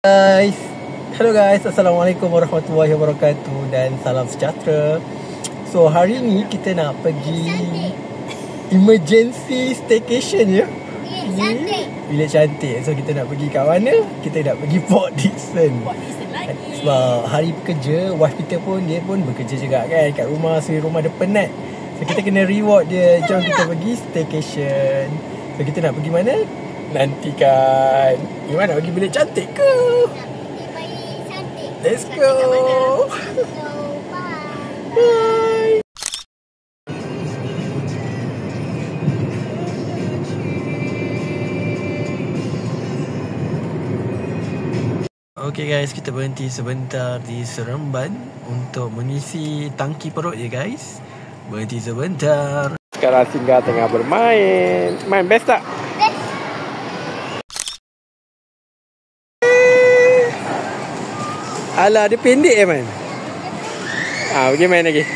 Guys, hello guys, Assalamualaikum warahmatullahi wabarakatuh dan salam sejahtera. So hari ni kita nak pergi emergency staycation ya. Bilik cantik. So kita nak pergi kat mana? Kita nak pergi Port Dickson lagi. Sebab hari pekerja, wife kita pun dia pun bekerja juga kan kat rumah, so rumah dia penat. So kita kena reward dia. Jom kita pergi staycation. So kita nak pergi mana? Nantikan. Gimana, nak pergi bilik cantik ke? Let's go. Bye. Okay guys, kita berhenti sebentar di Seremban untuk mengisi tangki perut ya guys. Berhenti sebentar. Sekarang singgah tengah bermain. Main best tak? Alah, dia pendek man. Pergi main lagi.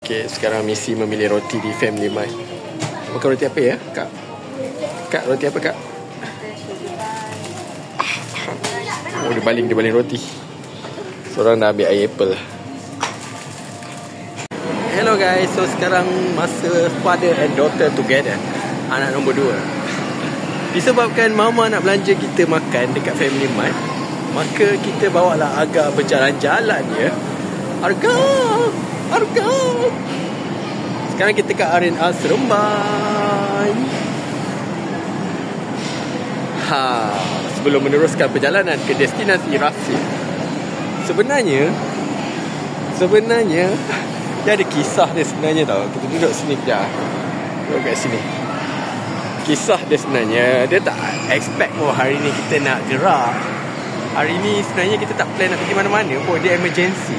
Okay, sekarang misi memilih roti di Family Mart. Makan roti apa ya, Kak? Kak, roti apa, Kak? Oh, dia baling roti. Seorang dah ambil air apple. Hello guys, so sekarang masa father and daughter together. Anak nombor 2. Disebabkan mama nak belanja kita makan dekat Family Mart, maka kita bawa lah agak berjalan-jalan ya. Harga. Sekarang kita kat R&R Seremban. Sebelum meneruskan perjalanan ke destinasi Rasid, sebenarnya dia ada kisah dia sebenarnya tau. Kita duduk sini kejap. Duduk kat sini. Kisah dia sebenarnya, dia tak expect hari ni kita nak gerak. Hari ni sebenarnya kita tak plan nak pergi mana-mana pun. Dia emergency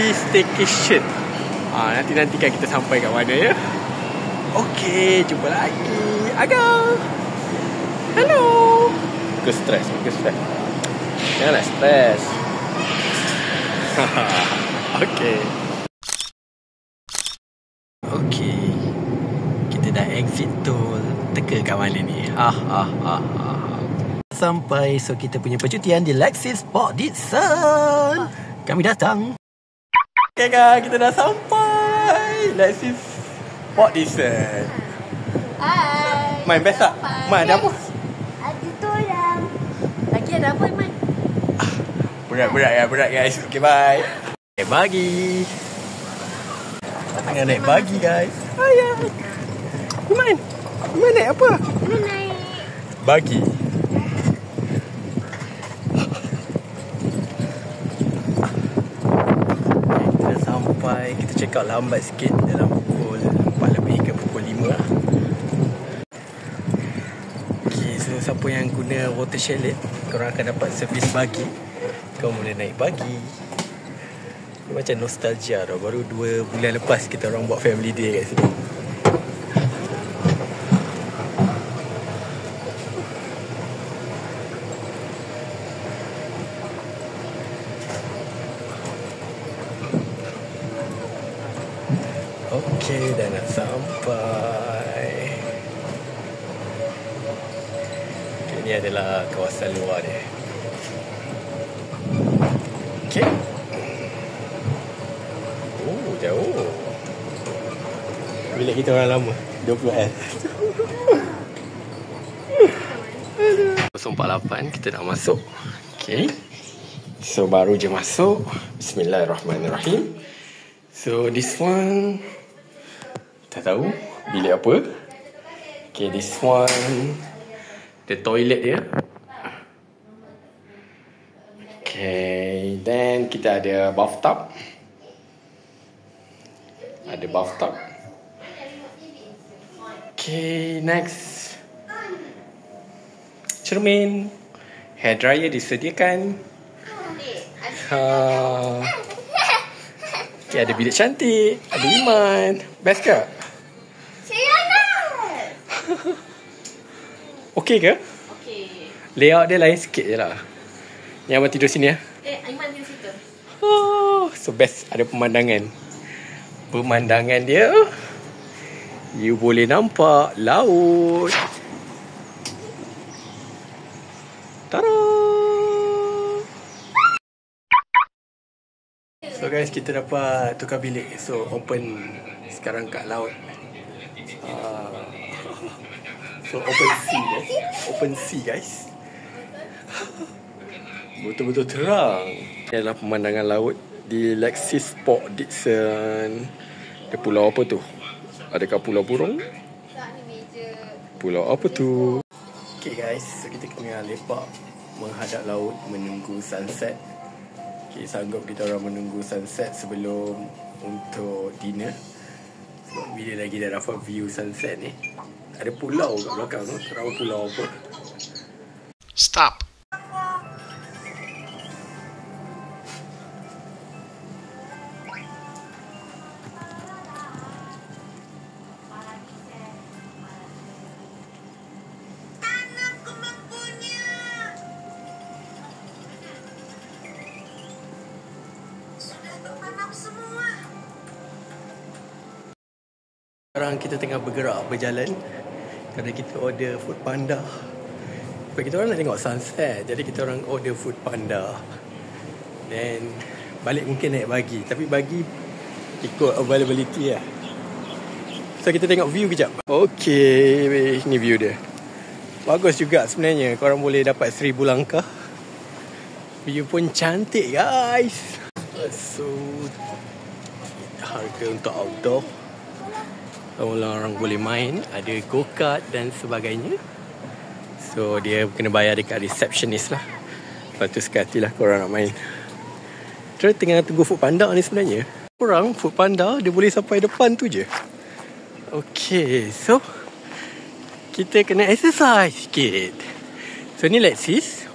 staycation. Nantikan kita sampai kat mana ya. Okay, jumpa lagi. Agak. Hello. Ke stres. Janganlah stres. Okay. Kita dah exit tol. Teka kat mana ni? Sampai. So kita punya percutian di Lexis Port Dickson. Kami datang. Okay guys, kita dah sampai Lexis Port Dickson. Hai. Main best tak? Main ada apa? Ada tulang. Lagi ada apa, Man? Berat guys. Okay, bye. Bagi. Tengah naik bagi guys. Ayah. Iman naik apa? Mana naik? Bagi. Kita dah sampai. Kita check out lambat sikit. Dalam pukul 4 lebih ke pukul 5 lah. Okay, so siapa yang guna water chalet, korang akan dapat servis bagi. Kau boleh naik bagi. Macam nostalgia tau. Baru 2 bulan lepas kita orang buat family day kat sini. Okay, dah nak sampai. Okay, ni adalah kawasan luar dia. Okay. Jauh. Bilik kita orang lama 20L. 048 kita nak masuk. Okay. So baru je masuk. Bismillahirrahmanirrahim. So this one tak tahu bilik apa. Okay, this one the toilet dia. Okay, then kita ada bathtub. Okay, next. Cermin. Hair dryer disediakan. Okay, ada bilik cantik. Ada Iman. Best ke? Saya nak. Okay ke? Okay. Layout dia lain sikit je lah. Yang abang tidur sini ya? Iman tidur situ. So best, ada pemandangan. Pemandangan dia, you boleh nampak laut. Tada! So guys, kita dapat tukar bilik. So open sekarang kat laut. So open sea guys. Open sea guys. Betul-betul terang. Ini adalah pemandangan laut di Lexis Port Dickson. Ada pulau apa tu? Adakah pulau burung? Pulau apa tu? Okay guys, so kita kena lepak menghadap laut menunggu sunset. Okay, sanggup kita orang menunggu sunset sebelum untuk dinner. Sebab bila lagi dah dapat view sunset ni. Ada pulau kat belakang tu. Tak tahu pulau apa. Stop. Sekarang kita tengah berjalan kerana kita order food panda. Sebab kita orang nak tengok sunset, jadi kita orang order food panda. Dan balik mungkin naik bagi, tapi bagi ikut availability lah. So kita tengok view kejap. Okay, ni view dia. Bagus juga sebenarnya. Korang boleh dapat 1000 langkah. View pun cantik guys. So harga untuk outdoor, orang boleh main, ada go-kart dan sebagainya. So dia kena bayar dekat receptionist lah. Lepas tu sekali lah korang nak main. Terus tengah tunggu food panda ni sebenarnya. Korang food panda dia boleh sampai depan tu je. Okay, so kita kena exercise sikit. So ni Lexis.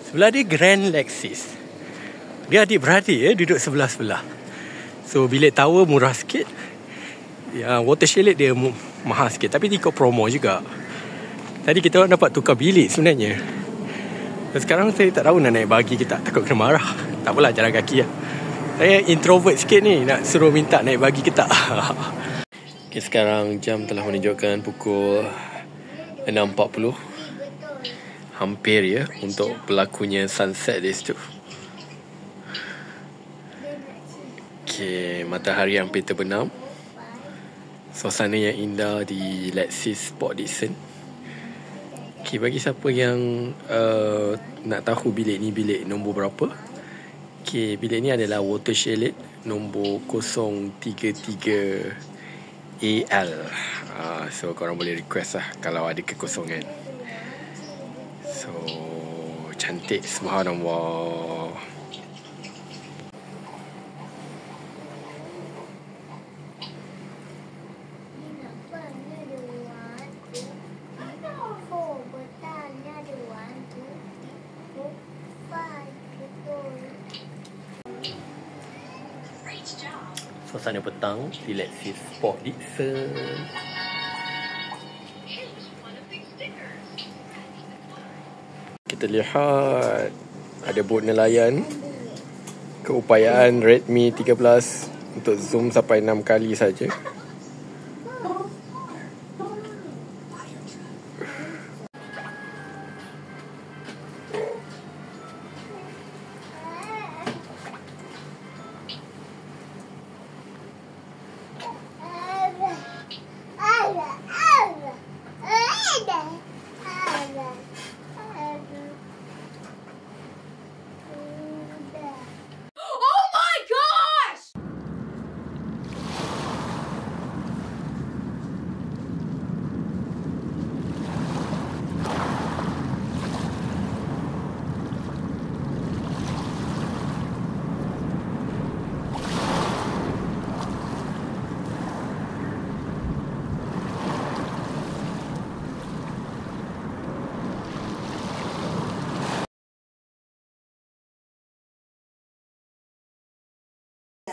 Sebelah dia Grand Lexis. Dia adik-beradik ya, duduk sebelah-sebelah. So bilik tower murah sikit. Ya, water chalet dia mahal sikit, tapi ikut promo juga. Tadi kita orang dapat tukar bilik sebenarnya. Dan sekarang saya tak tahu nak naik bagi ke tak. Takut kena marah. Tak apalah, jalan kaki lah. Saya introvert sikit ni, nak suruh minta naik bagi ke tak. Okay, sekarang jam telah menunjukkan pukul 6.40. Hampir ya untuk berlakunya sunset di situ. Okay, matahari hampir terbenam. Suasana yang indah di Lexis Port Dickson. Okay, bagi siapa yang nak tahu bilik ni bilik nombor berapa. Okay, bilik ni adalah water chalet nombor 033 AL. So korang boleh request lah kalau ada kekosongan. So cantik, subhanallah. Suasana petang di Lexis Port Dickson. Kita lihat ada bot nelayan. Keupayaan Redmi 13 untuk zoom sampai 6 kali saja.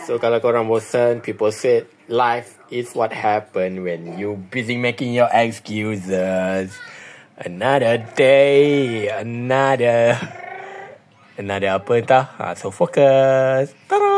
So kalau korang bosan, people said life is what happen when you busy making your excuses. Another day, another apa entah. So focus. Ta-da!